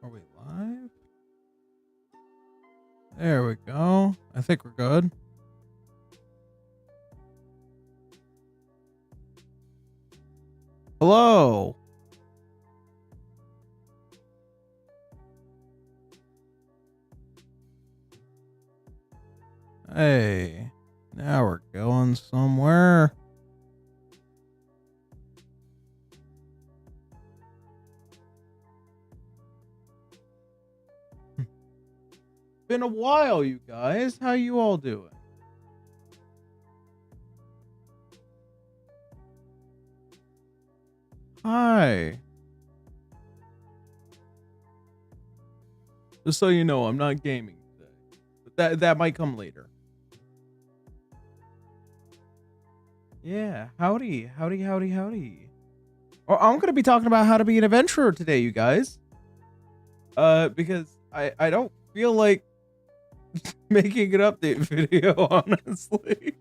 Are we live? There we go. I think we're good. Hello. Hey, now we're going somewhere. Been a while, you guys. How you all doing? Hi. Just so you know, I'm not gaming today. But that might come later. Yeah, howdy. Oh, I'm gonna be talking about how to be an adventurer today, you guys. Because I don't feel like making an update video, honestly.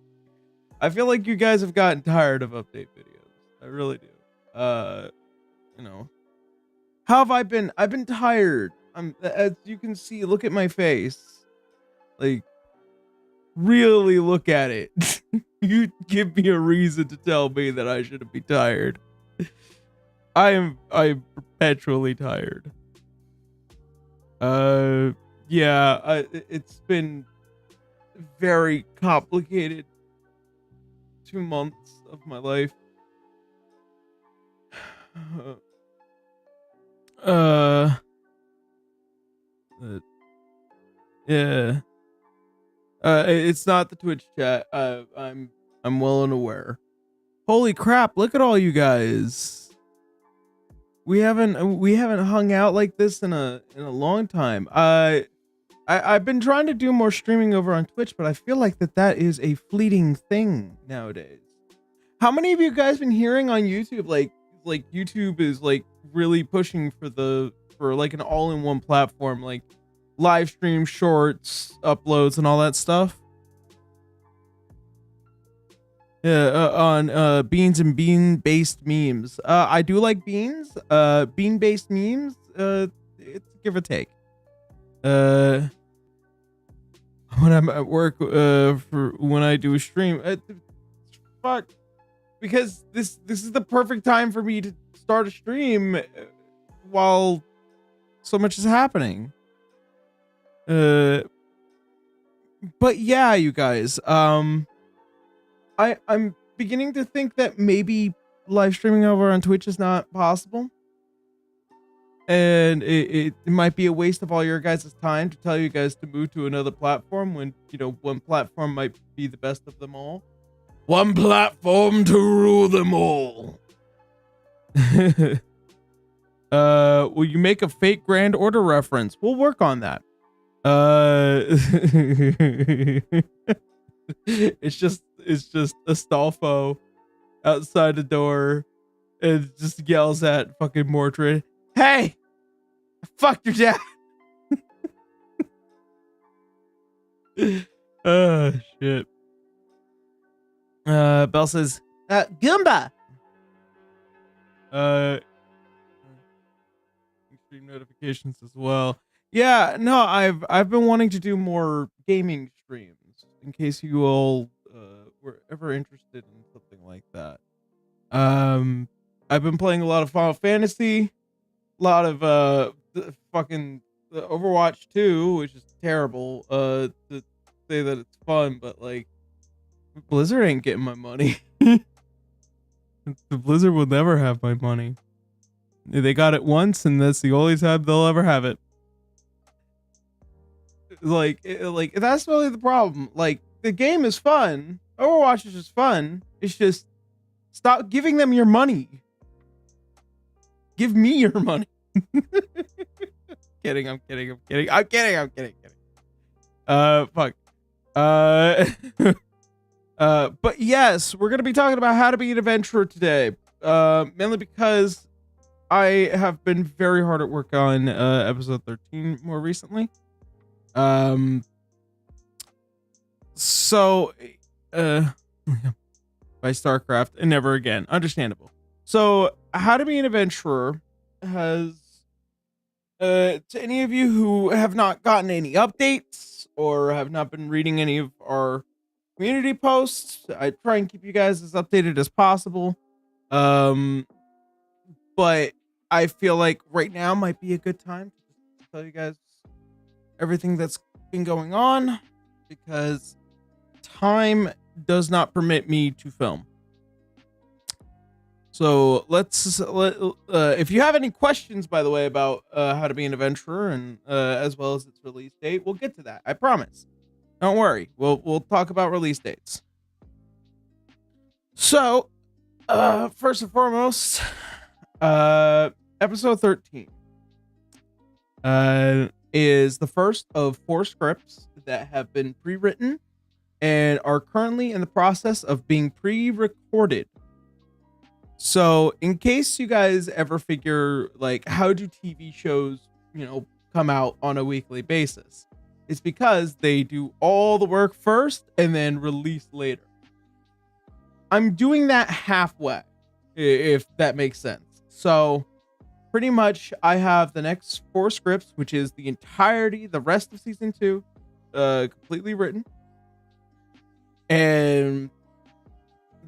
I feel like you guys have gotten tired of update videos. I really do. You know. How have I been? I've been tired. As you can see, look at my face. Like, really look at it. You give me a reason to tell me that I shouldn't be tired. I'm perpetually tired. Yeah, it's been very complicated 2 months of my life. Yeah. It's not the Twitch chat. I'm well and aware. Holy crap! Look at all you guys. We haven't hung out like this in a long time. I've been trying to do more streaming over on Twitch, but I feel like that is a fleeting thing nowadays. How many of you guys been hearing on YouTube like YouTube is like really pushing for like an all-in-one platform, like live stream, shorts, uploads, and all that stuff? Yeah, on beans and bean-based memes. I do like beans. Bean-based memes. It's give or take. When I'm at work, for when I do a stream, fuck, because this is the perfect time for me to start a stream while so much is happening. But yeah, you guys, I'm beginning to think that maybe live streaming over on Twitch is not possible. And it might be a waste of all your guys' time to tell you guys to move to another platform when, you know, one platform might be the best of them all. One platform to rule them all. Will you make a fake Grand Order reference? We'll work on that. It's just Astolfo outside the door and just yells at fucking Mordred, "Hey, fuck your dad." Oh shit. Bell says, Goomba. Extreme notifications as well. Yeah, no, I've been wanting to do more gaming streams in case you all were ever interested in something like that. I've been playing a lot of Final Fantasy, a lot of fucking Overwatch 2, which is terrible. To say that it's fun, but like Blizzard ain't getting my money. The Blizzard will never have my money. They got it once, and that's the only time they'll ever have it. Like that's really the problem. Like, the game is fun. Overwatch is just fun. It's just stop giving them your money. Give me your money. Kidding. I'm kidding. Fuck. But yes, we're gonna be talking about how to be an adventurer today. Mainly because I have been very hard at work on episode 13 more recently. So by StarCraft and never again. Understandable. So how to be an adventurer has To any of you who have not gotten any updates or have not been reading any of our community posts, I try and keep you guys as updated as possible. Um, but I feel like right now might be a good time to just tell you guys everything that's been going on, because time does not permit me to film. So if you have any questions, by the way, about how to be an adventurer and as well as its release date, we'll get to that. I promise. Don't worry. We'll talk about release dates. So, first and foremost, episode 13 is the first of 4 scripts that have been pre-written and are currently in the process of being pre-recorded. So, in case you guys ever figure, like, how do TV shows, come out on a weekly basis? It's because they do all the work first and then release later. I'm doing that halfway, if that makes sense. So, pretty much, I have the next 4 scripts, which is the rest of season 2, completely written. And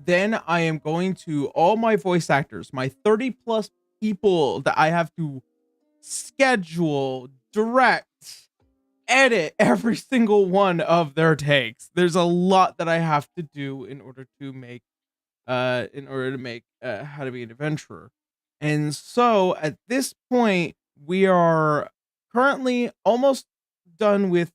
then I am going to all my voice actors, my 30 plus people that I have to schedule, direct, edit every single one of their takes. There's a lot that I have to do in order to make How to Be an Adventurer. And so at this point, we are currently almost done with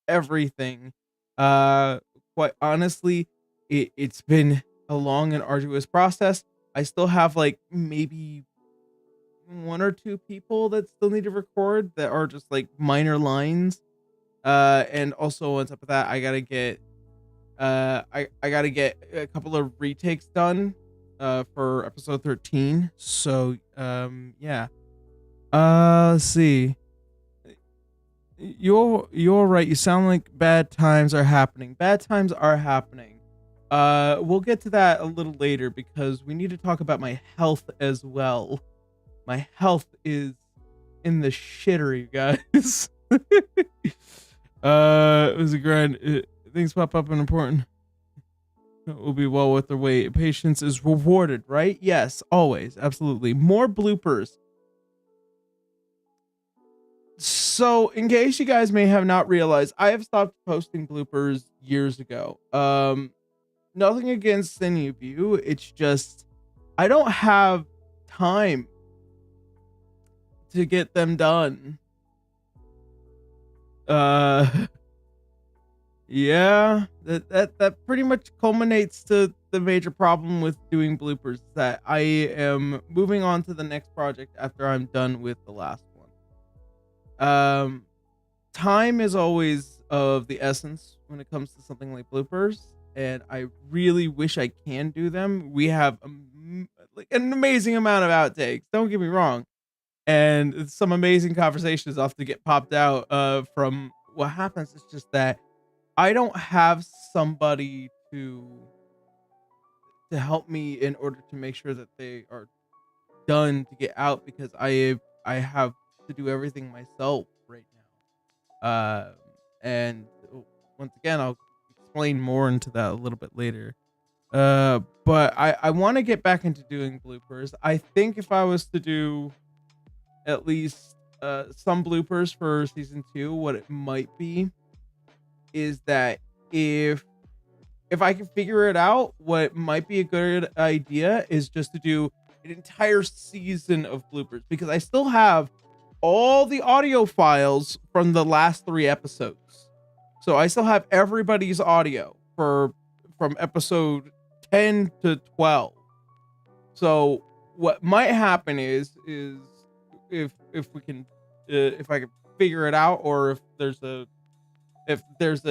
everything. Quite honestly, it's been a long and arduous process. I still have like maybe 1 or 2 people that still need to record that are just like minor lines. And also on top of that, I gotta get I gotta get a couple of retakes done for episode 13. So yeah. Let's see. You're right. You sound like bad times are happening. Bad times are happening. We'll get to that a little later because we need to talk about my health as well. My health is in the shitter, you guys. It was a grind. Things pop up and important. It will be well worth their wait. Patience is rewarded, right? Yes, always. Absolutely. More bloopers. So, in case you guys may have not realized, I have stopped posting bloopers years ago. Nothing against any of you. It's just I don't have time to get them done. Yeah, that pretty much culminates to the major problem with doing bloopers, that I am moving on to the next project after I'm done with the last one. Time is always of the essence when it comes to something like bloopers, and I really wish I can do them. We have like an amazing amount of outtakes, don't get me wrong, and some amazing conversations off to get popped out from what happens. It's just that I don't have somebody to help me in order to make sure that they are done to get out, because I have to do everything myself right now. And once again, I'll explain more into that a little bit later. But I want to get back into doing bloopers. I think if I was to do at least some bloopers for season 2, what it might be is that if I can figure it out, what might be a good idea is just to do an entire season of bloopers, because I still have all the audio files from the last 3 episodes. So I still have everybody's audio from episode 10 to 12. So what might happen is if we can if I can figure it out, or if there's a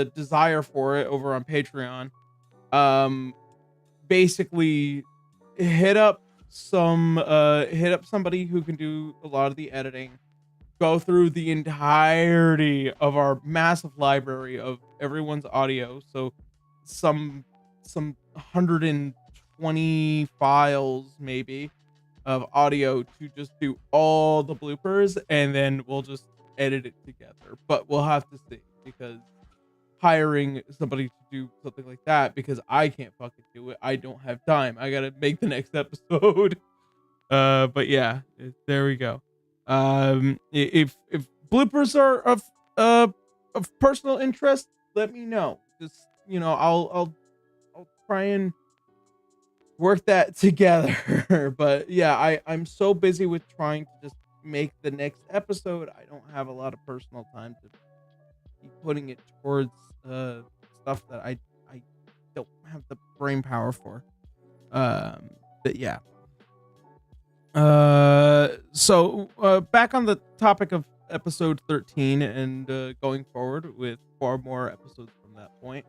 desire for it over on Patreon, basically hit up somebody who can do a lot of the editing, go through the entirety of our massive library of everyone's audio, so some 120 files maybe, of audio to just do all the bloopers, and then we'll just edit it together. But we'll have to see, because hiring somebody to do something like that, because I can't fucking do it. I don't have time. I gotta make the next episode. But yeah, there we go. If bloopers are of personal interest, let me know. Just, I'll try and work that together. But yeah, I'm so busy with trying to just make the next episode. I don't have a lot of personal time to be putting it towards stuff that I don't have the brain power for. But yeah. So back on the topic of episode 13 and going forward with 4 more episodes from that point.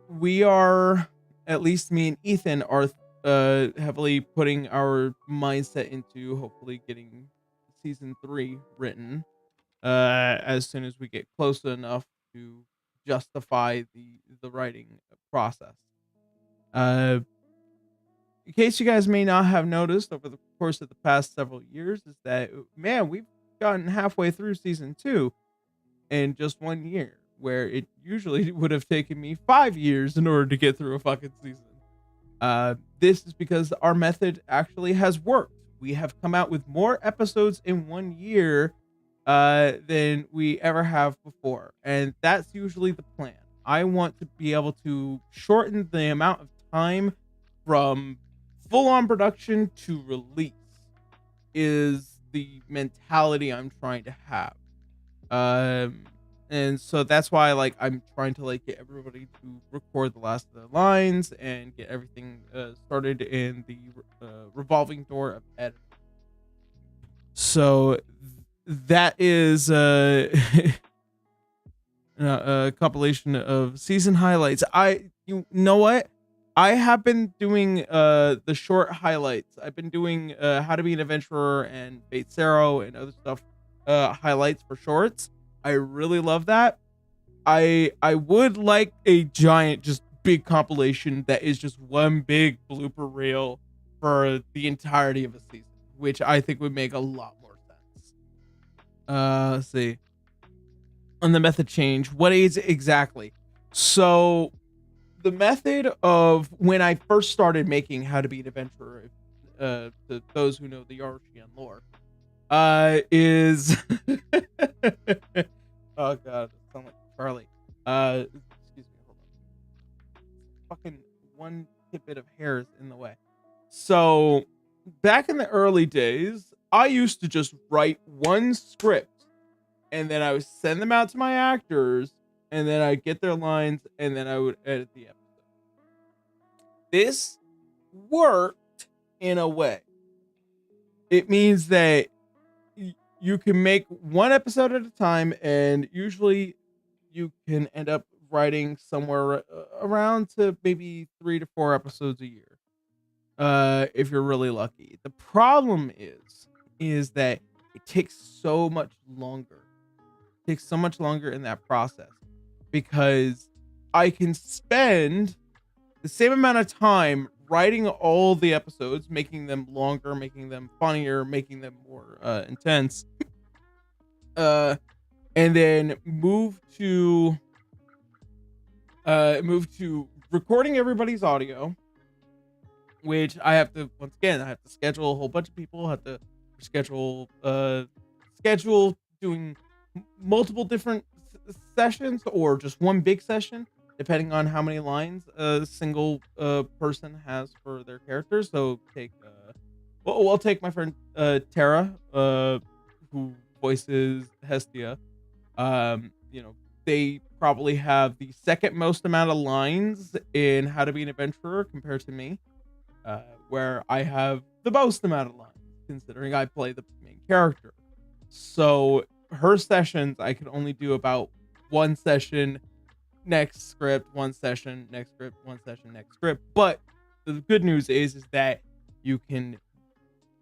We are, at least me and Ethan are heavily putting our mindset into hopefully getting season 3 written as soon as we get close enough to justify the writing process. In case you guys may not have noticed over the course of the past several years, is that, man, we've gotten halfway through season 2 in just 1 year, where it usually would have taken me 5 years in order to get through a fucking season. This is because our method actually has worked. We have come out with more episodes in 1 year than we ever have before, and that's usually the plan. I want to be able to shorten the amount of time from full-on production to release is the mentality I'm trying to have. And so that's why, like, I'm trying to, like, get everybody to record the last of the lines and get everything started in the revolving door of editing. So that is a compilation of season highlights. You know what? I have been doing the short highlights. I've been doing How to Be an Adventurer and Fate Zero and other stuff highlights for shorts. I really love that. I would like a giant, just big compilation that is just one big blooper reel for the entirety of a season, which I think would make a lot more sense. Let's see. On the method change, what is it exactly? So the method of when I first started making How to Be an Adventurer, to those who know the Yarshian lore, is oh god, I sound like Charlie. Excuse me, hold on. Fucking one tidbit of hair is in the way. So back in the early days, I used to just write one script, and then I would send them out to my actors, and then I'd get their lines, and then I would edit the episode. This worked in a way. It means that you can make one episode at a time, and usually you can end up writing somewhere around to maybe 3 to 4 episodes a year, if you're really lucky. The problem is that it takes so much longer. It takes so much longer in that process, because I can spend the same amount of time writing all the episodes, making them longer, making them funnier, making them more intense, and then move to recording everybody's audio, which I have to, once again, I have to schedule a whole bunch of people, I have to schedule doing multiple different sessions or just one big session, depending on how many lines a single person has for their characters. So I'll take my friend Tara, who voices Hestia. They probably have the second most amount of lines in How to Be an Adventurer compared to me, where I have the most amount of lines, considering I play the main character. So her sessions, I can only do about one session, next script, one session, next script, one session, next script. But the good news is that you can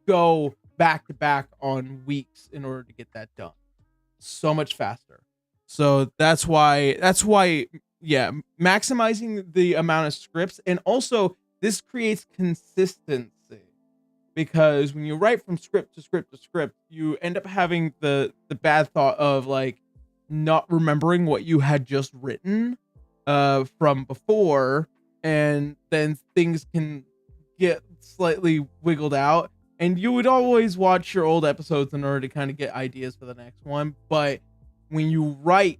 go back to back on weeks in order to get that done so much faster. So that's why, yeah, maximizing the amount of scripts, and also this creates consistency. because when you write from script to script to script, you end up having the bad thought of like not remembering what you had just written from before, and then things can get slightly wiggled out. And you would always watch your old episodes in order to kind of get ideas for the next one. But when you write,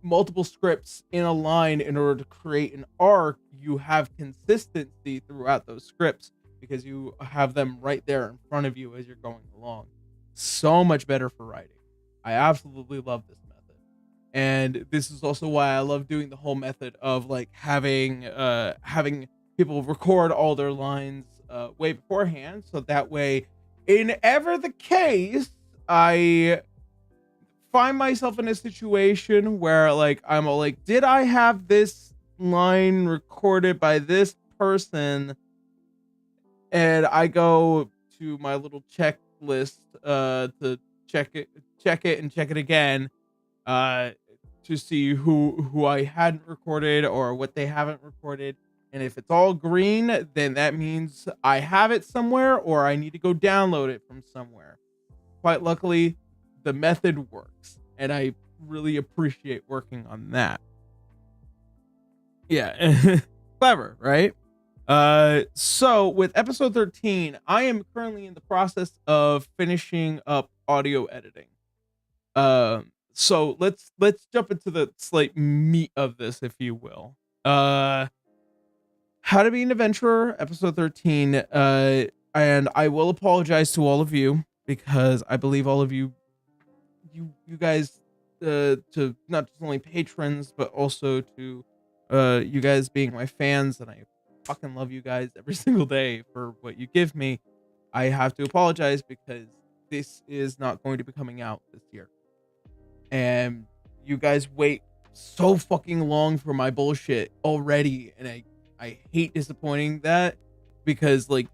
multiple scripts in a line in order to create an arc, you have consistency throughout those scripts because you have them right there in front of you as you're going along. So much better for writing. I absolutely love this method. And this is also why I love doing the whole method of like having people record all their lines way beforehand, so that way, in ever the case, I find myself in a situation where like I'm all like, did I have this line recorded by this person? And I go to my little checklist to check it and check it again to see who I hadn't recorded or what they haven't recorded. And if it's all green, then that means I have it somewhere or I need to go download it from somewhere. Quite luckily, the method works, and I really appreciate working on that. Yeah, clever, right? So with episode 13, I am currently in the process of finishing up audio editing. So let's jump into the slight meat of this, if you will. How to Be an Adventurer, episode 13. And I will apologize to all of you because I believe all of you guys, to not just only patrons, but also to you guys being my fans, and I fucking love you guys every single day for what you give me. I have to apologize because this is not going to be coming out this year. And you guys wait so fucking long for my bullshit already, and I hate disappointing that because like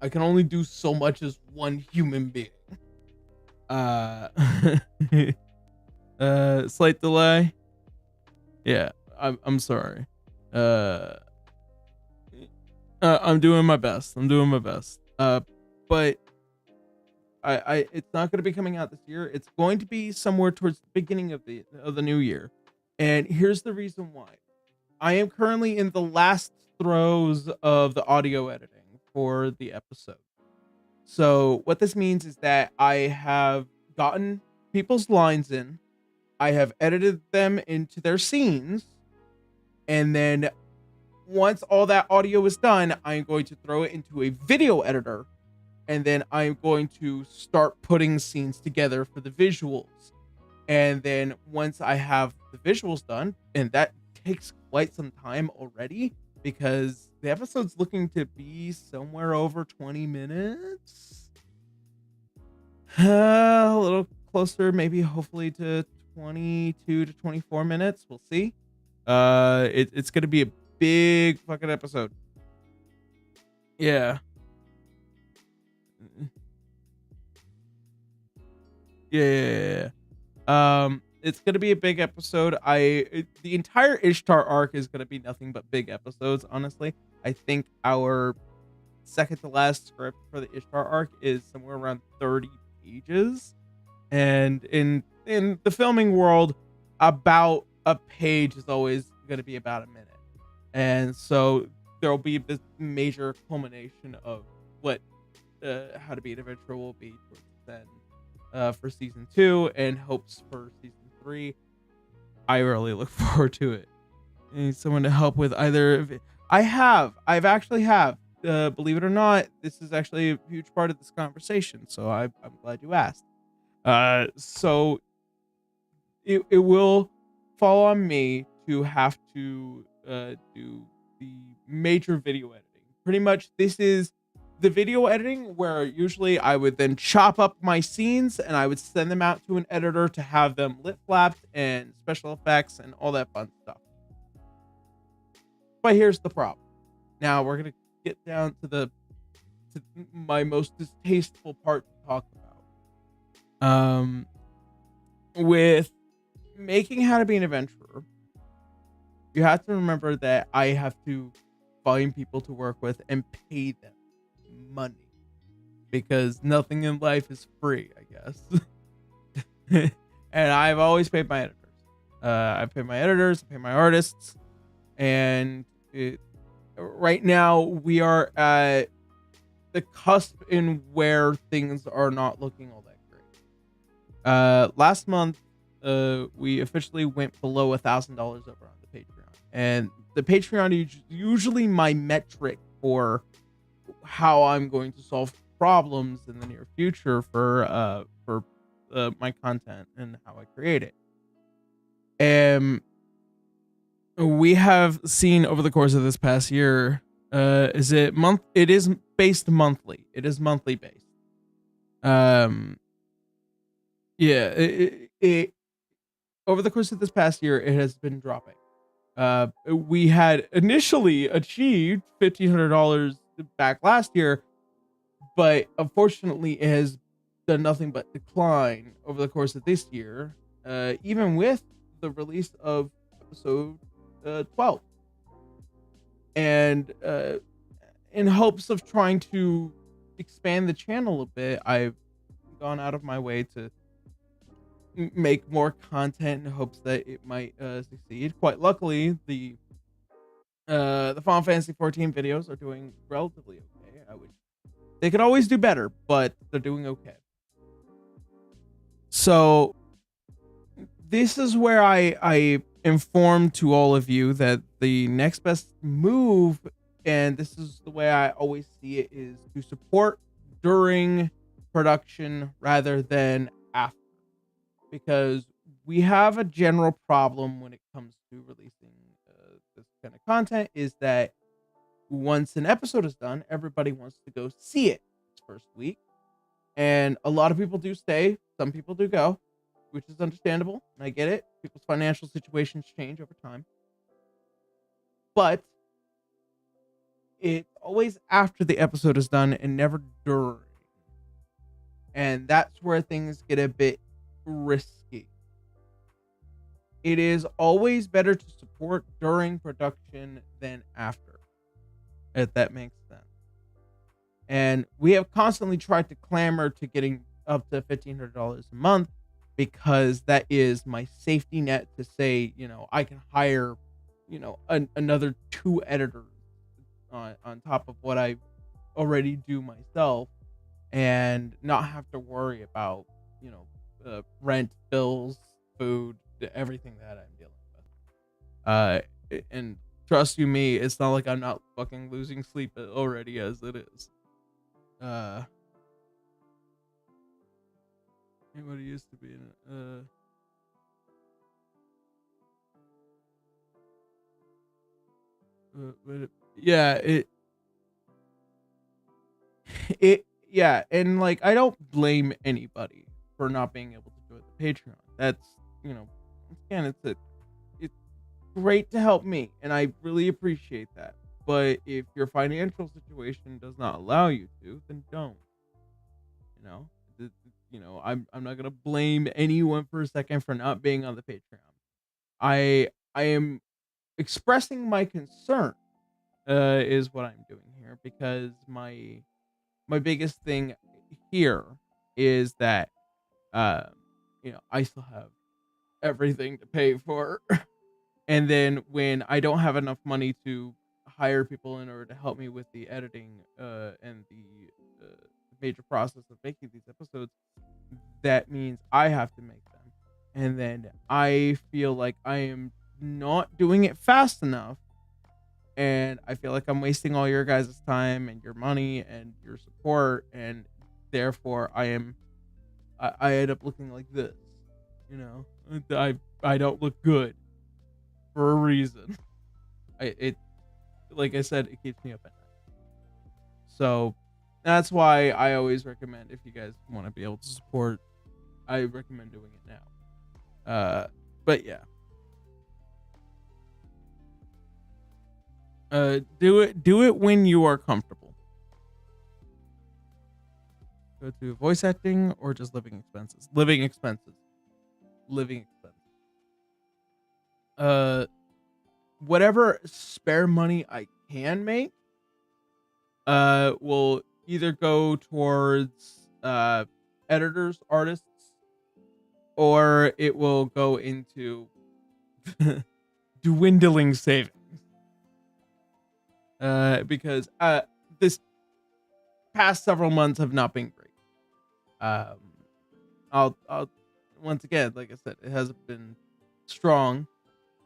I can only do so much as one human being. Slight delay. Yeah, I'm sorry. I'm doing my best. But I it's not going to be coming out this year. It's going to be somewhere towards the beginning of the new year. And here's the reason why. I am currently in the last throes of the audio editing for the episode. So what this means is that I have gotten people's lines in, I have edited them into their scenes, and then once all that audio is done, I'm going to throw it into a video editor, and then I'm going to start putting scenes together for the visuals. And then once I have the visuals done, and that takes quite some time already because the episode's looking to be somewhere over 20 minutes. A little closer, maybe hopefully to 22 to 24 minutes. We'll see. It's going to be a big fucking episode. Yeah. Yeah. It's gonna be a big episode. The entire Ishtar arc is gonna be nothing but big episodes. Honestly, I think our second to last script for the Ishtar arc is somewhere around 30 pages, and in the filming world, about a page is always gonna be about a minute, and so there'll be this major culmination of what How to Be an Adventurer will be towards the end for season 2 and hopes for season 3. I really look forward to it. I need someone to help with either of it. I've actually have. Believe it or not, this is actually a huge part of this conversation, so I'm glad you asked. So it will fall on me to have to do the major video editing. Pretty much, this is the video editing where usually I would then chop up my scenes and I would send them out to an editor to have them lit flapped and special effects and all that fun stuff. But here's the problem. Now we're gonna get down to my most distasteful part to talk about. With making How to Be an Adventurer, you have to remember that I have to find people to work with and pay them. money, because nothing in life is free, I guess. And I've always paid my editors. I pay my editors, I pay my artists, and right now we are at the cusp in where things are not looking all that great. Last month, we officially went below $1,000 over on the Patreon, and the Patreon is usually my metric for how I'm going to solve problems in the near future for my content and how I create it. And we have seen over the course of this past year, it is based monthly. It is monthly based. Yeah, it over the course of this past year, it has been dropping. We had initially achieved $1,500 back last year, but unfortunately, it has done nothing but decline over the course of this year, even with the release of episode 12. And in hopes of trying to expand the channel a bit, I've gone out of my way to make more content in hopes that it might succeed. Quite luckily, the Final Fantasy 14 videos are doing relatively okay. They could always do better, but they're doing okay. So this is where I inform to all of you that the next best move, and this is the way I always see it, is to support during production rather than after, because we have a general problem when it comes to releasing this kind of content, is that once an episode is done, everybody wants to go see it its first week, and a lot of people do stay, some people do go, which is understandable, and I get it. People's financial situations change over time, but it's always after the episode is done and never during, and that's where things get a bit risky. It is always better to support during production than after, if that makes sense. And we have constantly tried to clamor to getting up to $1,500 a month, because that is my safety net to say, I can hire, another 2 editors on top of what I already do myself, and not have to worry about, rent, bills, food, everything that I'm dealing with. And trust you me, it's not like I'm not fucking losing sleep already as it is. What it used to be in but yeah, yeah, and like, I don't blame anybody for not being able to join the Patreon. That's, again, it's great to help me, and I really appreciate that. But if your financial situation does not allow you to, then don't. I'm not gonna blame anyone for a second for not being on the Patreon. I am expressing my concern, is what I'm doing here, because my biggest thing here is that I still have everything to pay for. And then when I don't have enough money to hire people in order to help me with the editing and the major process of making these episodes, that means I have to make them. And then I feel like I am not doing it fast enough, and I feel like I'm wasting all your guys' time and your money and your support, and therefore I end up looking like this. I don't look good for a reason. Like I said, it keeps me up at night. So that's why I always recommend, if you guys want to be able to support, I recommend doing it now. But yeah. Do it when you are comfortable. Go to voice acting or just living expenses. Living expenses. Whatever spare money I can make will either go towards editors, artists, or it will go into dwindling savings. Because this past several months have not been great. I'll once again, like I said, it hasn't been strong,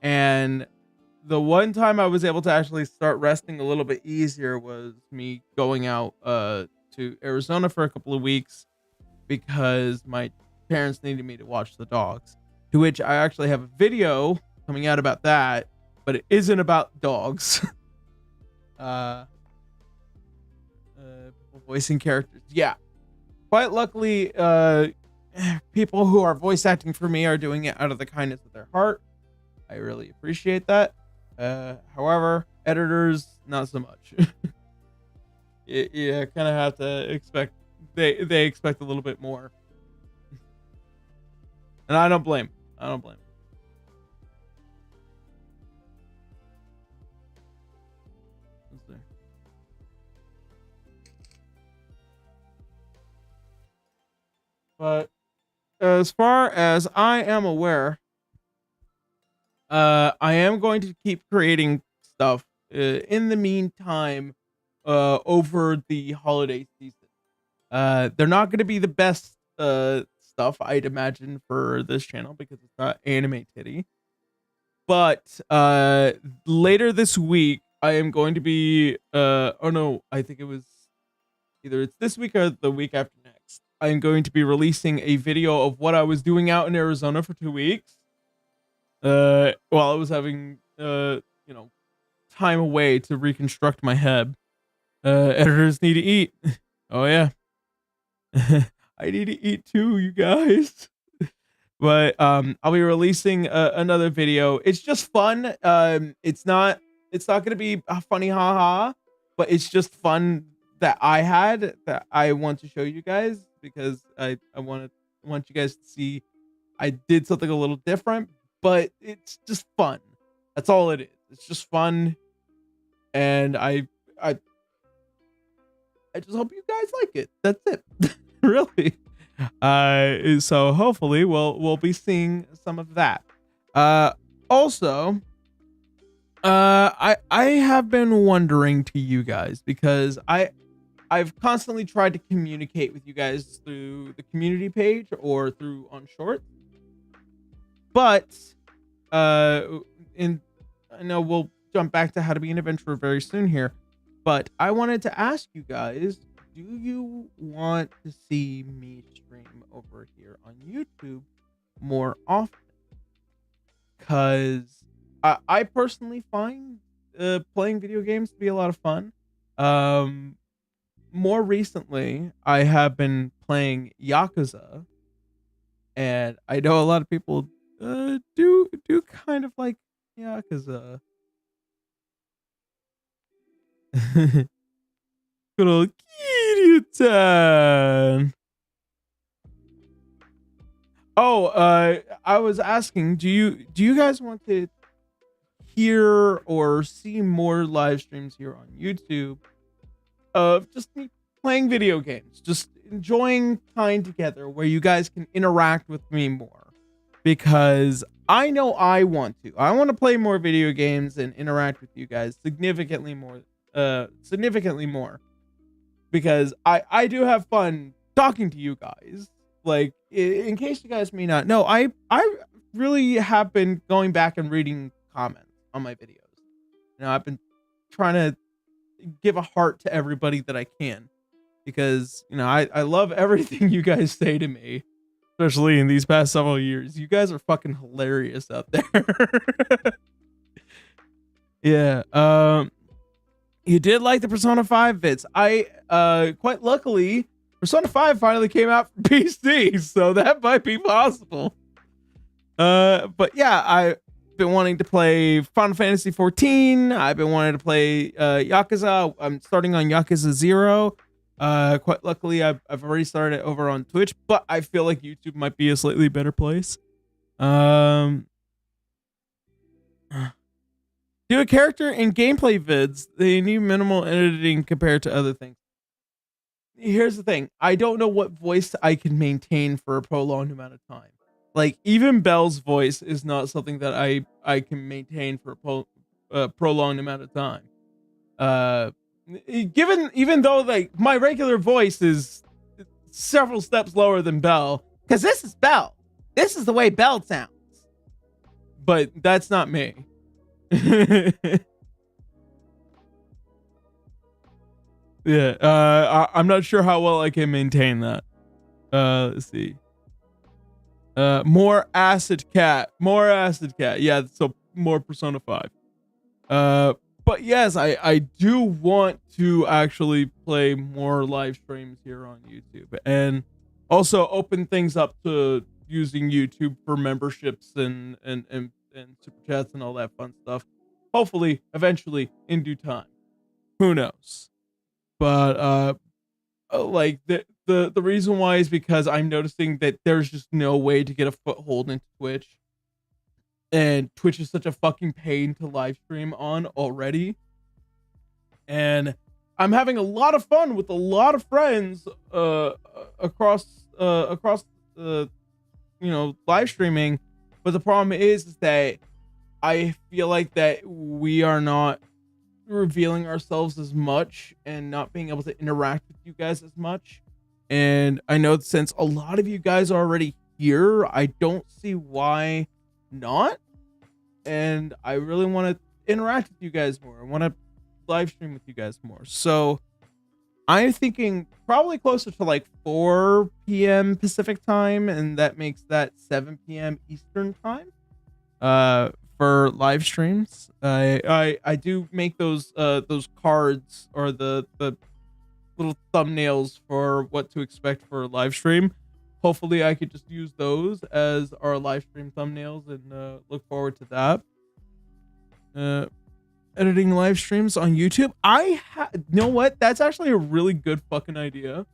and the one time I was able to actually start resting a little bit easier was me going out to Arizona for a couple of weeks because my parents needed me to watch the dogs. To which I actually have a video coming out about that, but it isn't about dogs. uh, voicing characters. Yeah, quite luckily, people who are voice acting for me are doing it out of the kindness of their heart. I really appreciate that. However, editors, not so much. You kind of have to expect they expect a little bit more, and I don't blame. I don't blame. But as far as I am aware, I am going to keep creating stuff in the meantime over the holiday season. They're not going to be the best stuff, I'd imagine, for this channel because it's not anime titty. But later this week, I am going to be oh no, I think it was either it's this week or the week after next. I am going to be releasing a video of what I was doing out in Arizona for 2 weeks. While I was having you know, time away to reconstruct my head. Editors need to eat. Oh yeah. I need to eat too, you guys. But I'll be releasing another video. It's just fun. It's not going to be a funny haha, but it's just fun that I had that I want to show you guys because I want you guys to see I did something a little different, but it's just fun. That's all it is. It's just fun, and I just hope you guys like it. That's it. Really. So hopefully we'll be seeing some of that. Also, I have been wondering to you guys because I've constantly tried to communicate with you guys through the community page or through on short. But in I know we'll jump back to how to be an adventurer very soon here, but I wanted to ask you guys, do you want to see me stream over here on YouTube more often? Because I personally find playing video games to be a lot of fun. More recently, I have been playing Yakuza, and I know a lot of people do kind of like Yakuza. Good old Kiryu-tan. Oh, I was asking, do you guys want to hear or see more live streams here on YouTube of just me playing video games, just enjoying time together where you guys can interact with me more? Because I know I want to. I want to play more video games and interact with you guys significantly more. Because I do have fun talking to you guys. Like, in case you guys may not know, I really have been going back and reading comments on my videos. I've been trying to give a heart to everybody that I can, because I love everything you guys say to me, especially in these past several years. You guys are fucking hilarious out there. Yeah. You did like the Persona 5 vids. I quite luckily, Persona 5 finally came out for PC, so that might be possible. But yeah, I've been wanting to play Final Fantasy 14. I've been wanting to play Yakuza. I'm starting on Yakuza 0. Quite luckily, I've already started it over on Twitch, but I feel like YouTube might be a slightly better place. Do a character in gameplay vids. They need minimal editing compared to other things. here's the thing. I don't know what voice I can maintain for a prolonged amount of time. Like even Belle's voice is not something that I can maintain for a prolonged amount of time. Uh, given even though like my regular voice is several steps lower than Belle, because this is Belle. This is the way Belle sounds. But that's not me. Yeah, I'm not sure how well I can maintain that. Let's see. More acid cat. Yeah, so more Persona 5. But yes, I do want to actually play more live streams here on YouTube and also open things up to using YouTube for memberships and super chats and all that fun stuff. Hopefully, eventually, in due time. Who knows? But like the reason why is because I'm noticing that there's just no way to get a foothold into Twitch, and Twitch is such a fucking pain to live stream on already. And I'm having a lot of fun with a lot of friends across live streaming, but the problem is that I feel like that we are not revealing ourselves as much and not being able to interact with you guys as much. And I know since a lot of you guys are already here, I don't see why not. And I really want to interact with you guys more. I want to live stream with you guys more. So I'm thinking probably closer to like 4 p.m. Pacific time, and that makes that 7 p.m. Eastern time. For live streams. I do make those cards or the little thumbnails for what to expect for a live stream. Hopefully I could just use those as our live stream thumbnails, and look forward to that. Editing live streams on YouTube. You know what? That's actually a really good fucking idea.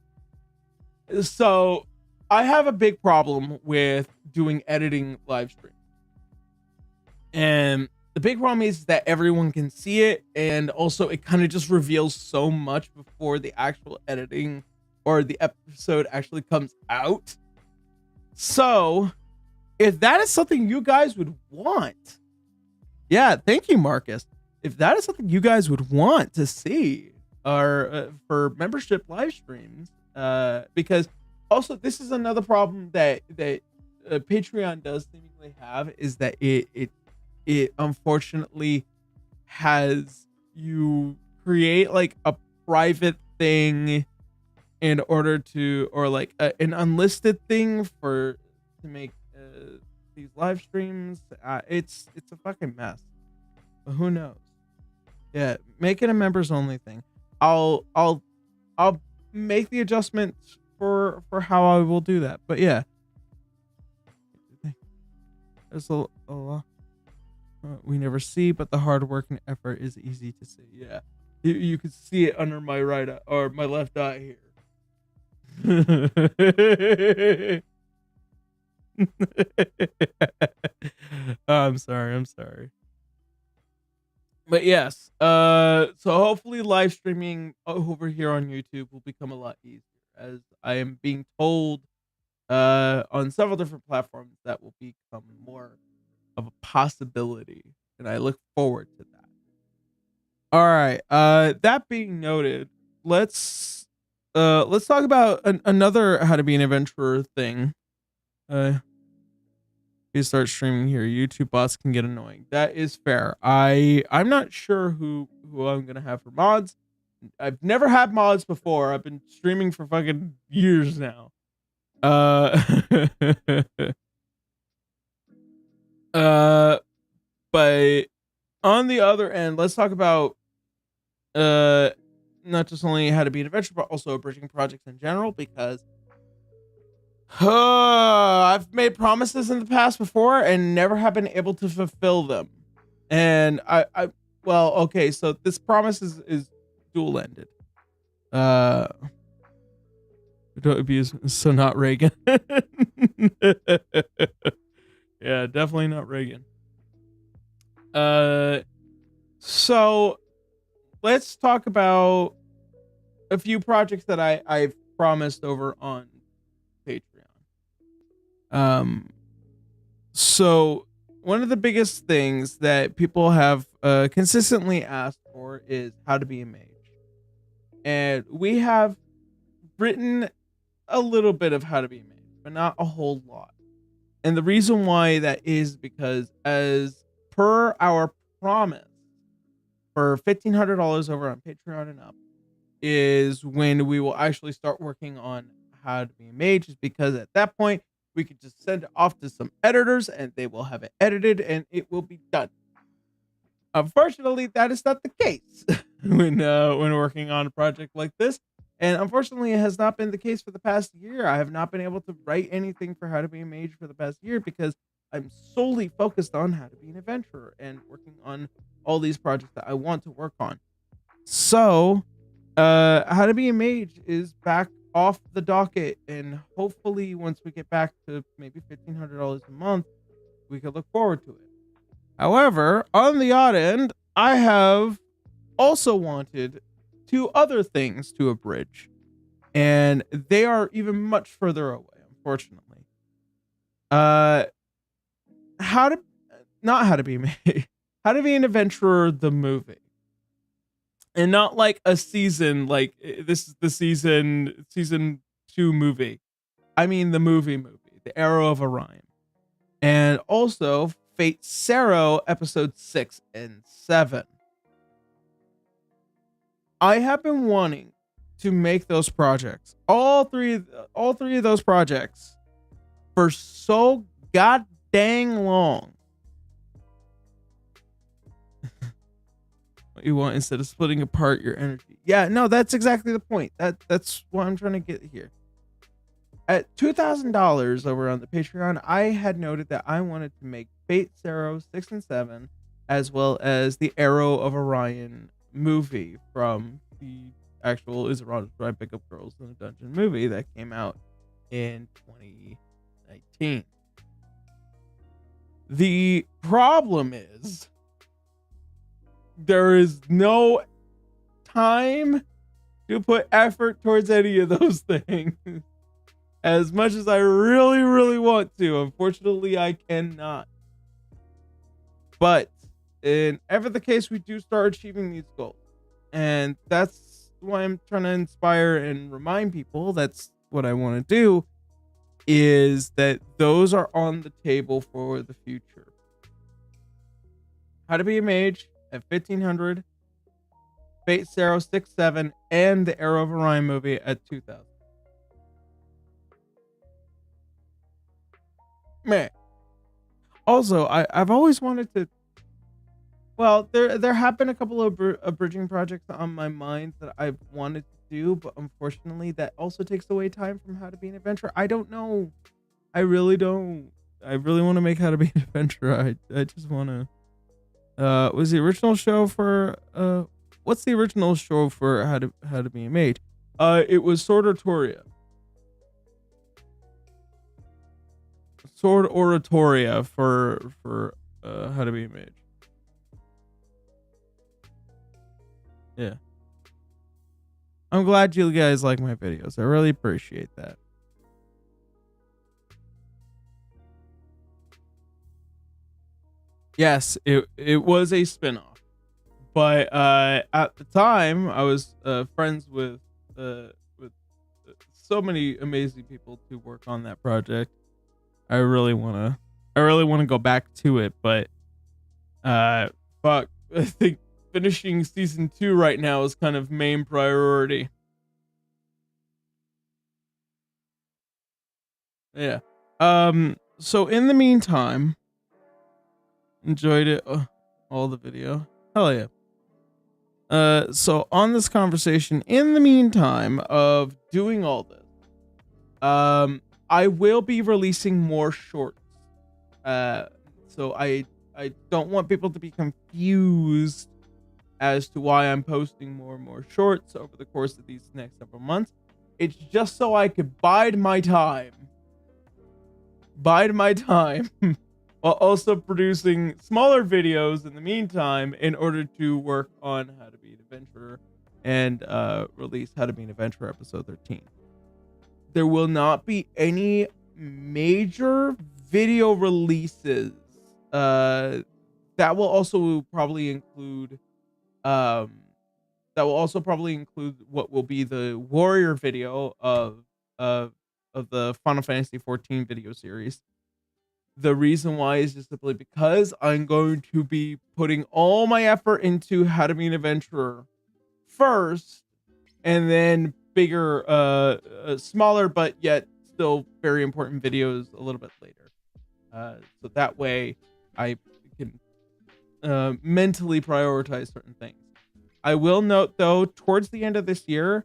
So I have a big problem with doing editing live streams. And the big problem is that everyone can see it, and also it kind of just reveals so much before the actual editing or the episode actually comes out. So if that is something you guys would want, yeah, thank you, Marcus. If that is something you guys would want to see, or for membership live streams, because also this is another problem that Patreon does seemingly have, is that it unfortunately has you create like a private thing in order to, or like an unlisted thing to make these live streams. It's a fucking mess, but who knows? Yeah, make it a members only thing. I'll make the adjustments for how I will do that. But yeah, there's a lot we never see, but the hard work and effort is easy to see. Yeah, you can see it under my right eye, or my left eye here. I'm sorry. But yes, so hopefully live streaming over here on YouTube will become a lot easier, as I am being told on several different platforms that will become more of a possibility, and I look forward to that. All right, that being noted, let's talk about another how to be an adventurer thing. You start streaming here, YouTube bots can get annoying. That is fair. I'm not sure who I'm gonna have for mods. I've never had mods before. I've been streaming for fucking years now. But on the other end, let's talk about not just only how to be an adventurer, but also bridging projects in general, because I've made promises in the past before and never have been able to fulfill them. And well, okay, so this promise is dual ended. Don't abuse, so not Reagan. Yeah, definitely not Reagan. So let's talk about a few projects that I've promised over on Patreon. So one of the biggest things that people have consistently asked for is how to be a mage. And we have written a little bit of how to be a mage, but not a whole lot. And the reason why that is because, as per our promise, for $1,500 over on Patreon and up, is when we will actually start working on how to be a mage, is because at that point we could just send it off to some editors and they will have it edited and it will be done. Unfortunately, that is not the case when working on a project like this. And unfortunately, it has not been the case for the past year. I have not been able to write anything for How to Be a Mage for the past year because I'm solely focused on How to Be an Adventurer and working on all these projects that I want to work on. So, How to Be a Mage is back off the docket, and hopefully once we get back to maybe $1,500 a month, we could look forward to it. However, on the odd end, I have also wanted two other things to abridge, and they are even much further away, unfortunately. How to Be Made, How to Be an Adventurer, the movie. And not like a season, like this is the season 2 movie. I mean the movie, The Arrow of Orion. And also Fate Zero episode 6 and 7. I have been wanting to make those projects, all three of those projects, for so god dang long. What you want instead of splitting apart your energy. Yeah, no, that's exactly the point. That's what I'm trying to get here. At $2,000 over on the Patreon, I had noted that I wanted to make Fate Zero 6 and 7, as well as the Arrow of Orion movie from the actual Is It Wrong to Try Pick Up Girls in a Dungeon movie that came out in 2019. The problem is there is no time to put effort towards any of those things. As much as I really, really want to, unfortunately, I cannot. But in ever the case, we do start achieving these goals. And that's why I'm trying to inspire and remind people that's what I want to do, is that those are on the table for the future. How to Be a Mage at $1,500, Fate Zero 6-7, and the Arrow of Orion movie at $2,000. Man. Also, I've always wanted to. Well, there have been a couple of abridging projects on my mind that I've wanted to do, but unfortunately, that also takes away time from How to Be an Adventurer. I don't know. I really don't. I really want to make How to Be an Adventurer. I just want to. Was the original show for what's the original show for How to Be a Mage? It was Sword Oratoria. Sword Oratoria for How to Be a Mage. Yeah. I'm glad you guys like my videos. I really appreciate that. Yes, it was a spinoff. But at the time I was friends with so many amazing people to work on that project. I really want to go back to it, but fuck, I think finishing season 2 right now is kind of main priority. Yeah. So in the meantime, enjoyed it all the video. Hell yeah. So on this conversation, in the meantime of doing all this, I will be releasing more shorts. So I don't want people to be confused as to why I'm posting more and more shorts over the course of these next several months. It's just so I could bide my time while also producing smaller videos in the meantime in order to work on How to Be an Adventurer and release How to Be an Adventurer episode 13. There will not be any major video releases. That will also probably include what will be the Warrior video of the Final Fantasy 14 video series. The reason why is just simply because I'm going to be putting all my effort into How to Be an Adventurer first, and then bigger, smaller, but yet still very important videos a little bit later. So that way I can mentally prioritize certain things. I will note though, towards the end of this year,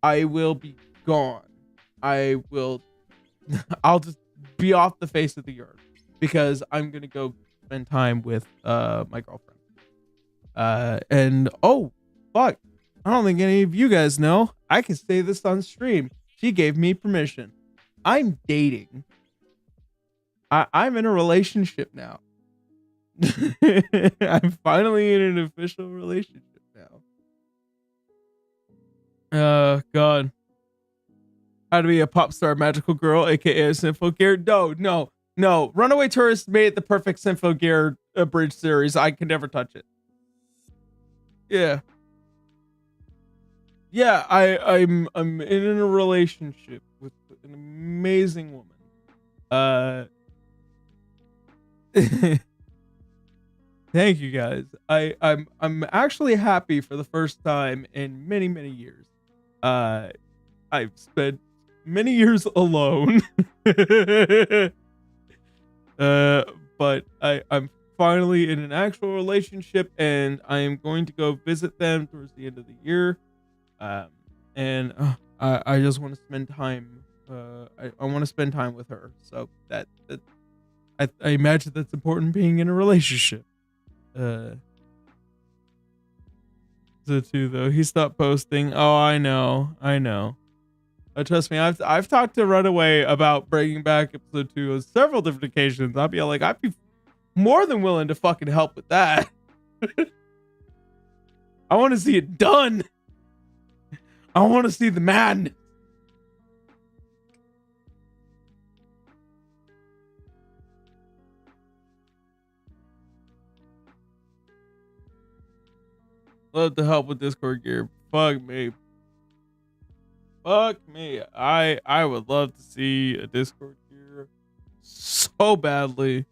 I will be gone. I'll just be off the face of the earth because I'm gonna go spend time with my girlfriend. And oh fuck, I don't think any of you guys know. I can say this on stream. She gave me permission. I'm dating. I'm in a relationship now. I'm finally in an official relationship now. God. How to Be a Pop Star Magical Girl, aka a Sympho Gear. No. Runaway Tourist made it the perfect Sympho Gear bridge series. I could never touch it. Yeah. Yeah, I'm in a relationship with an amazing woman. Thank you guys. I'm actually happy for the first time in many years. I've spent many years alone. But I'm finally in an actual relationship, and I am going to go visit them towards the end of the year. And I just want to spend time. I want to spend time with her. So that I imagine that's important being in a relationship. So too though, he stopped posting. Oh, I know. Trust me, I've talked to Runaway about bringing back episode 2 on several different occasions. I'd be more than willing to fucking help with that. I want to see it done. I want to see the madness. Love to help with Discord gear. Fuck me. I would love to see a Discord gear so badly.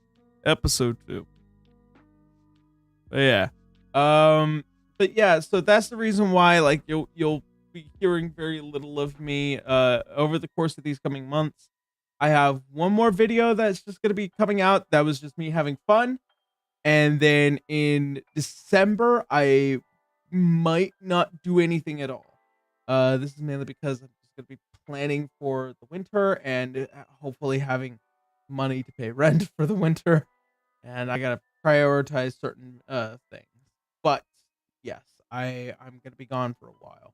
Episode 2. But yeah. So that's the reason why like you'll be hearing very little of me over the course of these coming months. I have one more video that's just going to be coming out. That was just me having fun. And then in December, I might not do anything at all. This is mainly because I'm just going to be planning for the winter and hopefully having money to pay rent for the winter. And I got to prioritize certain things. But yes, I'm going to be gone for a while.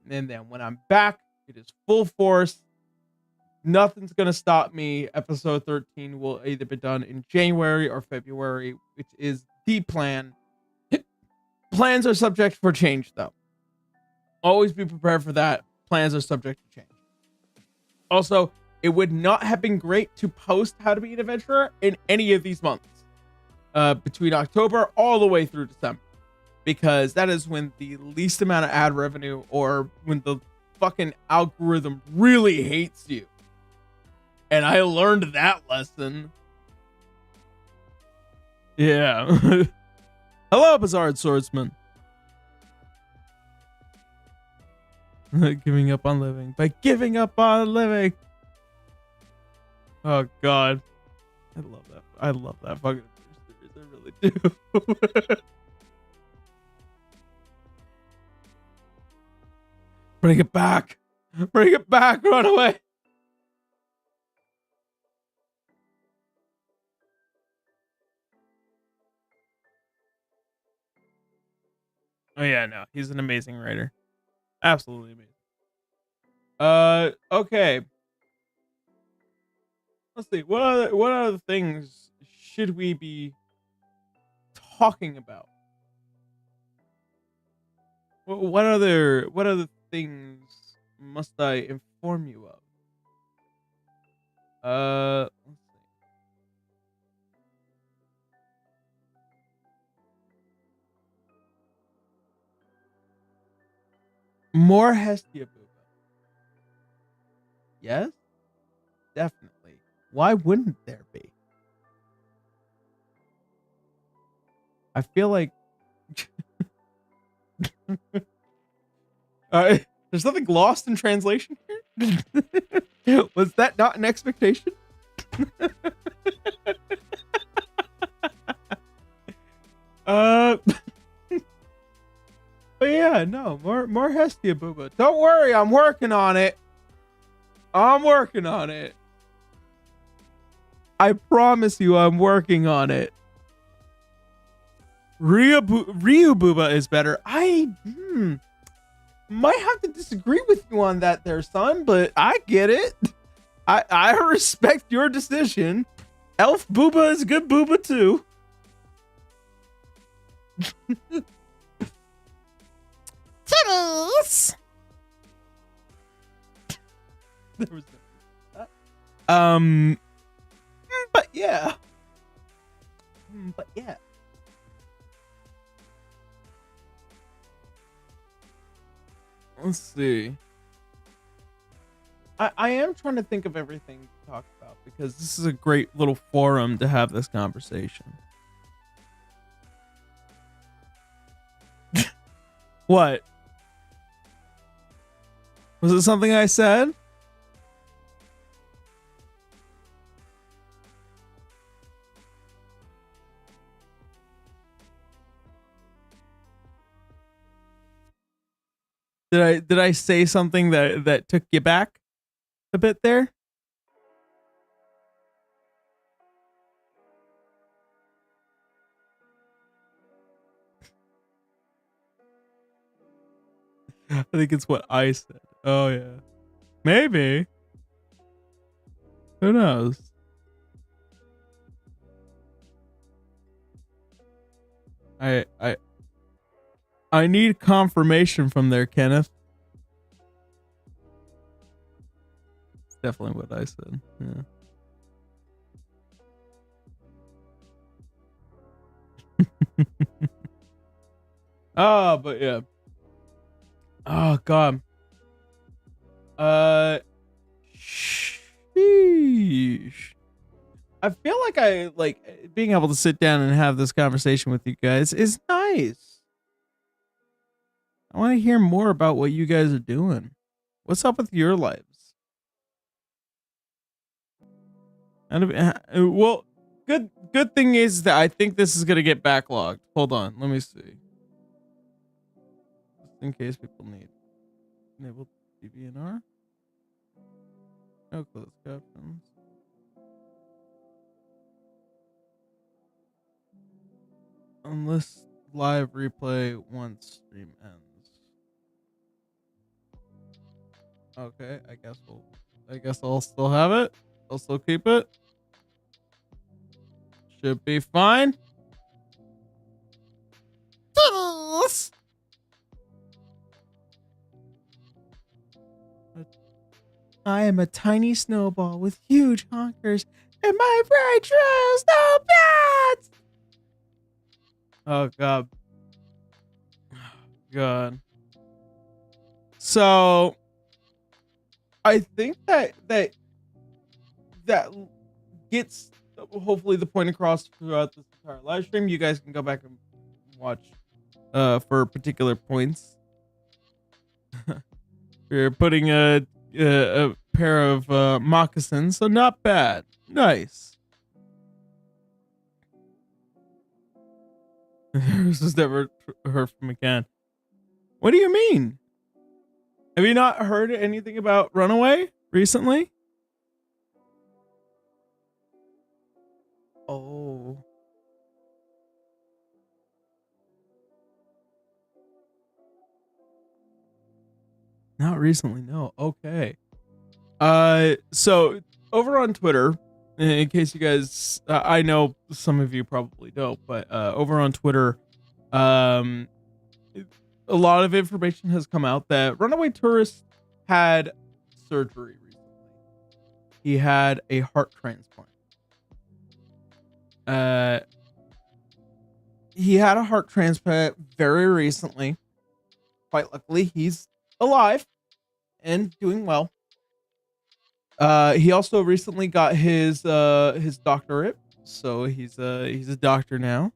And then when I'm back, it is full force. Nothing's going to stop me. Episode 13 will either be done in January or February, which is the plan. Plans are subject for change, though. Always be prepared for that. Plans are subject to change. Also, it would not have been great to post How to Be an Adventurer in any of these months. Between October all the way through December. Because that is when the least amount of ad revenue or when the fucking algorithm really hates you. And I learned that lesson. Yeah. Hello, Bizarre Swordsman. Giving up on living. By giving up on living. Oh, God. I love that fucking series. I really do. Bring it back. Bring it back. Run away. Oh yeah, no, he's an amazing writer. Absolutely amazing. Okay. Let's see. What other things should we be talking about? What other things must I inform you of? Let's see. More Hestia Booba. Yes, definitely. Why wouldn't there be? I feel like there's nothing lost in translation here. Was that not an expectation? But yeah, no, more Hestia Booba. Don't worry, I'm working on it. I'm working on it. I promise you, I'm working on it. Ryu Booba is better. I might have to disagree with you on that there, son, but I get it. I respect your decision. Elf Booba is good Booba too. Titties. There was no but yeah. But yeah. Let's see. I am trying to think of everything to talk about because this is a great little forum to have this conversation. What? Was it something I said? Did I say something that took you back a bit there? I think it's what I said. Oh yeah. Maybe. Who knows? I need confirmation from there, Kenneth. It's definitely what I said. Yeah. Oh, but yeah. Oh god. Sheesh. I feel like I like being able to sit down and have this conversation with you guys is nice. I want to hear more about what you guys are doing. What's up with your lives? And well, good thing is that I think this is gonna get backlogged. Hold on, let me see. Just in case people need enable DVNR. No closed captions. Unless live replay once stream ends. Okay, I guess I'll still have it. I'll still keep it. Should be fine. I am a tiny snowball with huge honkers and my bright true snow pants. Oh god. God. So I think that gets hopefully the point across throughout this entire live stream. You guys can go back and watch for particular points. We're putting a pair of moccasins, so not bad. Nice. This has never heard from again. What do you mean? Have you not heard anything about Runaway recently? Oh. Not recently, no. Okay. So over on Twitter, in case you guys, I know some of you probably don't, but over on Twitter, a lot of information has come out that Runaway Tourist had surgery recently. He had a heart transplant. He had a heart transplant very recently. Quite luckily, he's alive and doing well. He also recently got his doctorate, so he's a doctor now.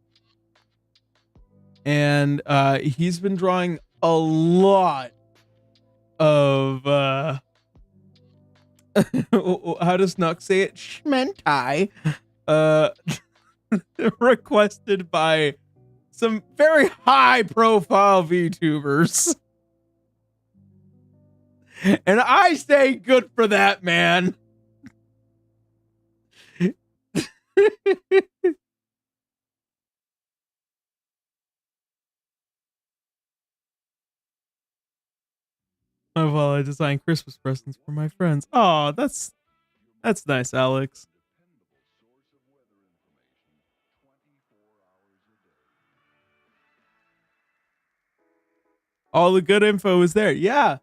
And he's been drawing a lot of how does Nuck say it? Shmentai. Requested by some very high profile VTubers. And I say good for that, man. Oh, well, I designed Christmas presents for my friends. Oh, that's nice, Alex. All the good info is there. Yeah.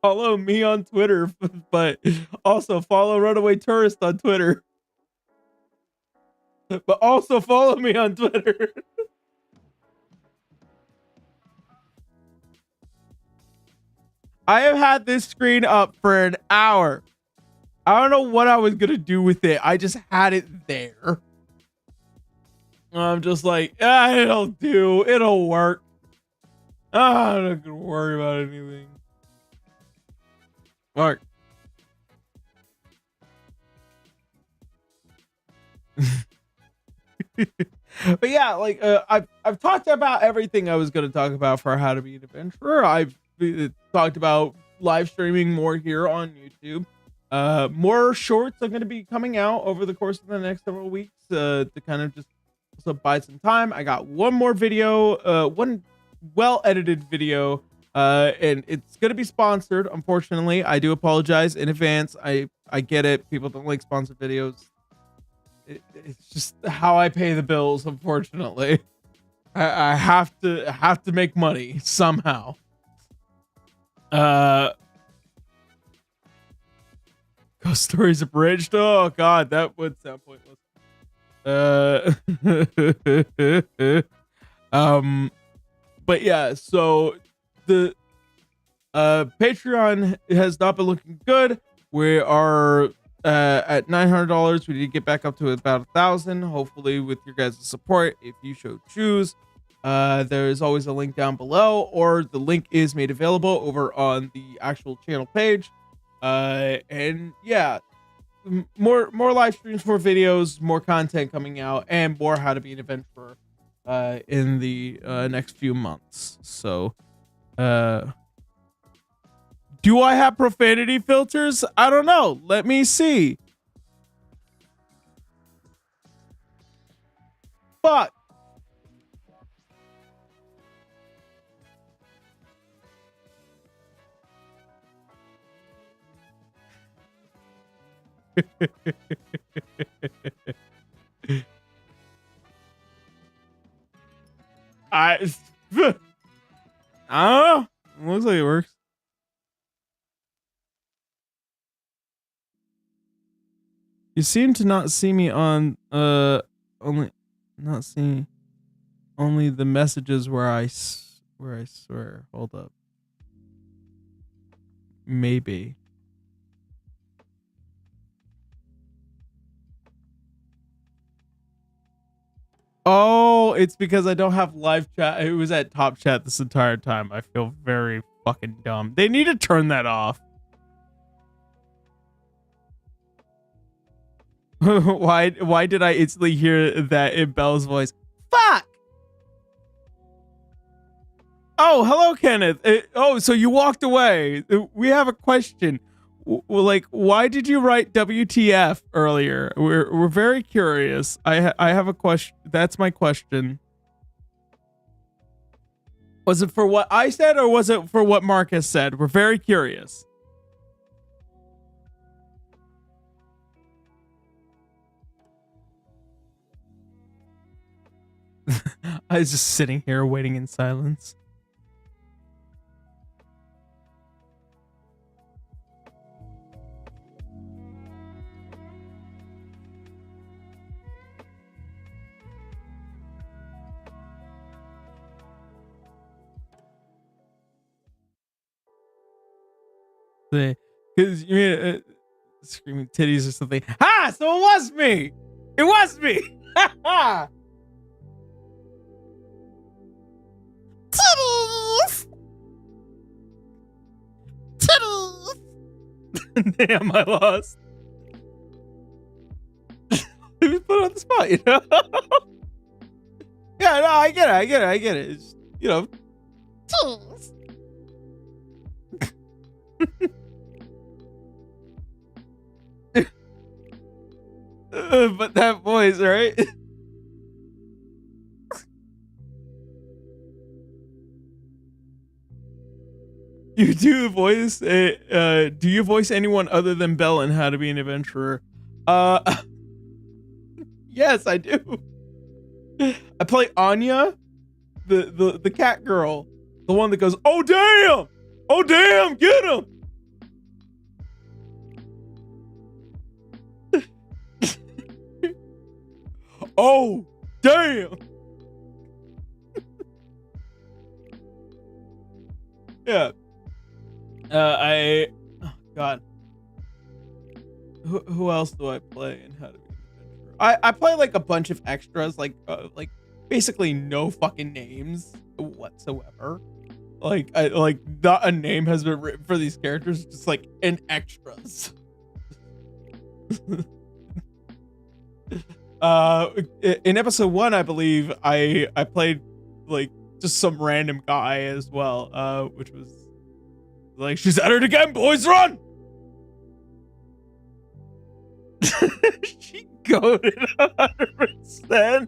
Follow me on Twitter, but also follow Runaway Tourist on Twitter. But also follow me on Twitter. I have had this screen up for an hour. I don't know what I was going to do with it. I just had it there. I'm just like, it'll work. I'm not going to worry about anything. Mark. But yeah, like I've talked about everything I was going to talk about for How to Be an Adventurer. I've talked about live streaming more here on YouTube. More shorts are going to be coming out over the course of the next several weeks to kind of just also buy some time. I got one more video, one well-edited video, and it's going to be sponsored. Unfortunately, I do apologize in advance. I get it. People don't like sponsored videos. It's just how I pay the bills. Unfortunately, I have to make money somehow. Ghost Stories Abridged. Oh God, that would sound pointless. But yeah, so the Patreon has not been looking good. We are at $900. We need to get back up to about 1,000. Hopefully, with your guys' support, if you so choose. There is always a link down below, or the link is made available over on the actual channel page. And yeah, more live streams, more videos, more content coming out, and more How to Be an Adventurer in the next few months. So do I have profanity filters? I don't know. Let me see. Fuck. I don't know. Looks like it works. You seem to not see me on only not seeing only the messages where I swear. Hold up. Maybe. Oh, it's because I don't have live chat. It was at top chat this entire time. I feel very fucking dumb. They need to turn that off. Why did I instantly hear that in Belle's voice? Fuck! Oh, hello, Kenneth. So you walked away. We have a question. Like, why did you write WTF earlier? We're very curious. I have a question. That's my question. Was it for what I said, or was it for what Marcus said? We're very curious. I was just sitting here waiting in silence. Because you mean screaming titties or something. Ha! So it was me. It was me. Ha! Titties! Titties! Damn, I lost. He was put on the spot, you know? Yeah, no, I get it. It's, you know. Titties! But that voice, right? You do voice. Do you voice anyone other than Belle in How to Be an Adventurer? Yes, I do. I play Anya, the cat girl, the one that goes, "Oh damn, get him." Oh, damn. Yeah. Oh, God. Who else do I play and How to Be an Adventurer? I play like a bunch of extras, like basically no fucking names whatsoever. Like not a name has been written for these characters, just like in extras. In episode 1, I believe I played like just some random guy as well, which was like, "She's at it again, boys, run!" She goaded 100%.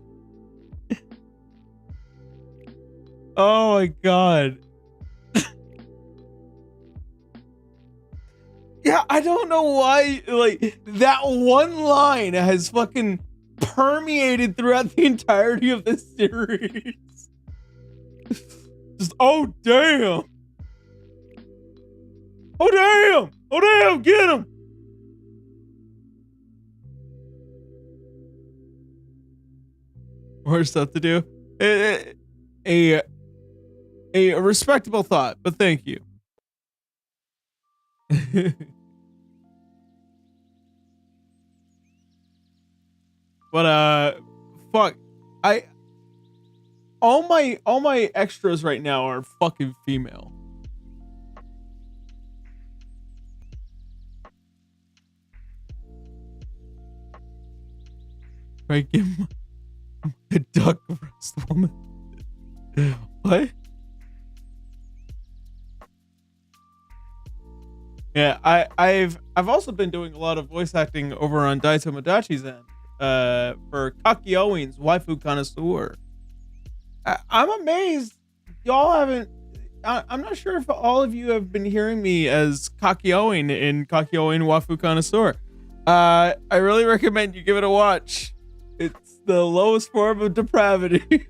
Oh my God. Yeah, I don't know why, like, that one line has fucking permeated throughout the entirety of this series. Just, oh damn. Oh damn. Oh damn, get him. More stuff to do. A respectable thought, but thank you. But fuck, all my extras right now are fucking female. Right, give a duck breast woman. What? Yeah, I've also been doing a lot of voice acting over on Daito Modachi's end, for Kakyoin's Waifu Connoisseur. I'm amazed y'all haven't. I'm not sure if all of you have been hearing me as Kakyoin in Kakyoin Waifu Connoisseur. I really recommend you give it a watch. It's the lowest form of depravity.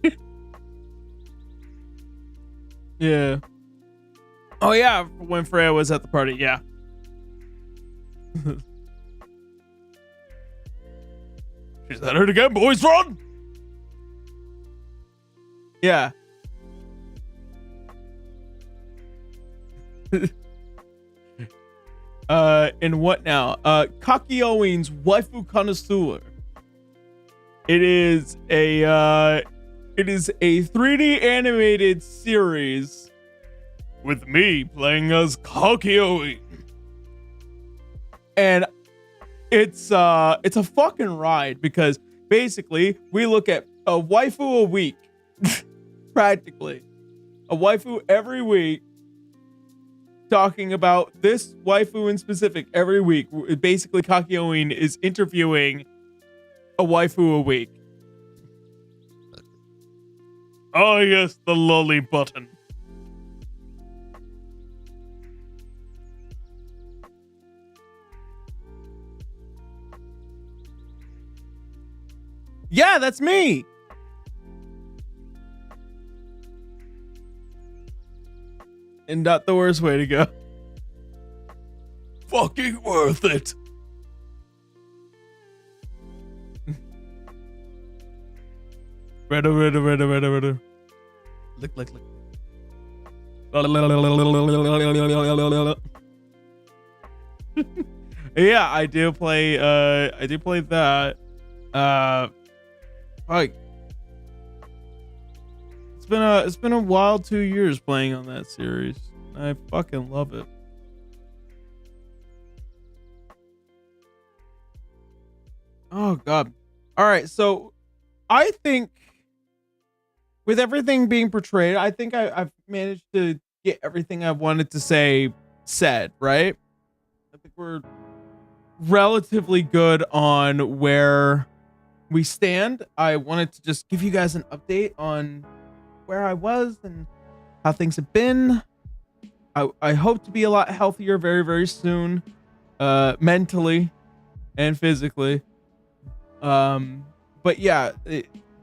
Yeah. Oh yeah, when Freya was at the party, yeah. She's at it again, boys, run! Yeah. And what now? Kakyoin's Waifu Connoisseur. It is a 3D animated series with me playing as Kakyoin. And it's a fucking ride, because basically we look at a waifu a week. Practically. A waifu every week, talking about this waifu in specific every week. Basically, Kakyoin is interviewing a waifu a week. Oh yes, the lolly button. Yeah, that's me. and not the worst way to go. Fucking worth it. Ready. Lick. Yeah, I do play that. Like it's been a wild 2 years playing on that series. I fucking love it. Oh god. All right, so I think with everything being portrayed, I think I've managed to get everything I wanted to say said, right? I think we're relatively good on where we stand. I wanted to just give you guys an update on where I was and how things have been. I hope to be a lot healthier very, very soon, mentally and physically. But yeah,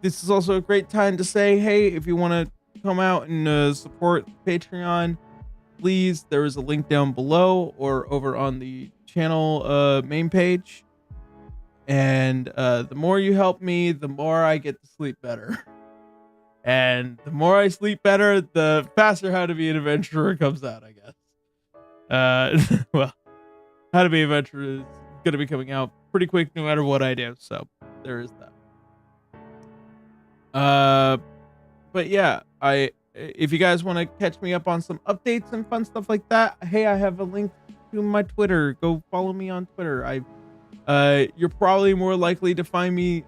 this is also a great time to say, hey, if you want to come out and support Patreon, please, there is a link down below or over on the channel main page. And the more you help me, the more I get to sleep better. And the more I sleep better, the faster How to Be an Adventurer comes out, I guess. Well, How to Be an Adventurer is going to be coming out pretty quick no matter what I do. So there is that. But yeah, if you guys want to catch me up on some updates and fun stuff like that, hey, I have a link to my Twitter. Go follow me on Twitter. You're probably more likely to find me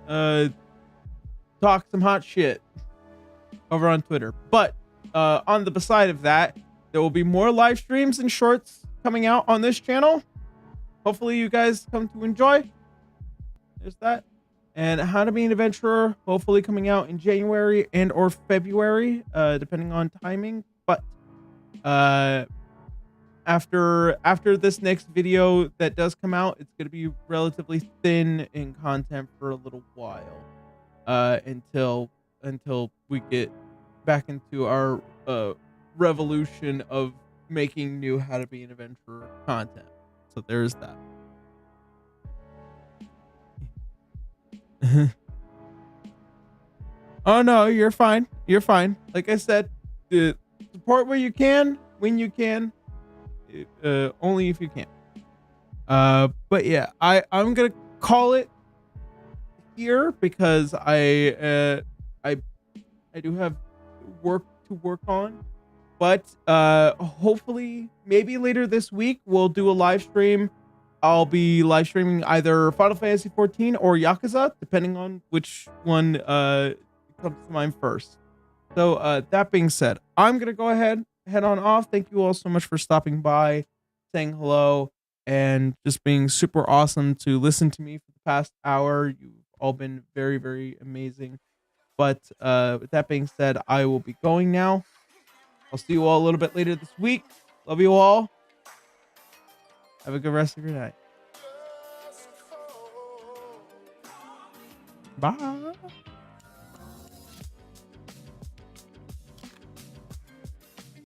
talk some hot shit over on Twitter. But on the beside of that, there will be more live streams and shorts coming out on this channel. Hopefully you guys come to enjoy. There's that. And How to Be an Adventurer, hopefully coming out in January and or February, depending on timing. But after this next video that does come out, it's going to be relatively thin in content for a little while, until we get back into our revolution of making new How to Be an Adventurer content. So there's that. Oh no, you're fine. You're fine. Like I said, support where you can, when you can, only if you can. But yeah, I'm gonna call it here because I do have work to work on. But hopefully, maybe later this week we'll do a live stream. I'll be live streaming either Final Fantasy 14 or Yakuza, depending on which one comes to mind first. So that being said, I'm gonna go ahead, head on off. Thank you all so much for stopping by, saying hello, and just being super awesome to listen to me for the past hour. You've all been very, very amazing. But with that being said, I will be going now. I'll see you all a little bit later this week. Love you all. Have a good rest of your night. Bye.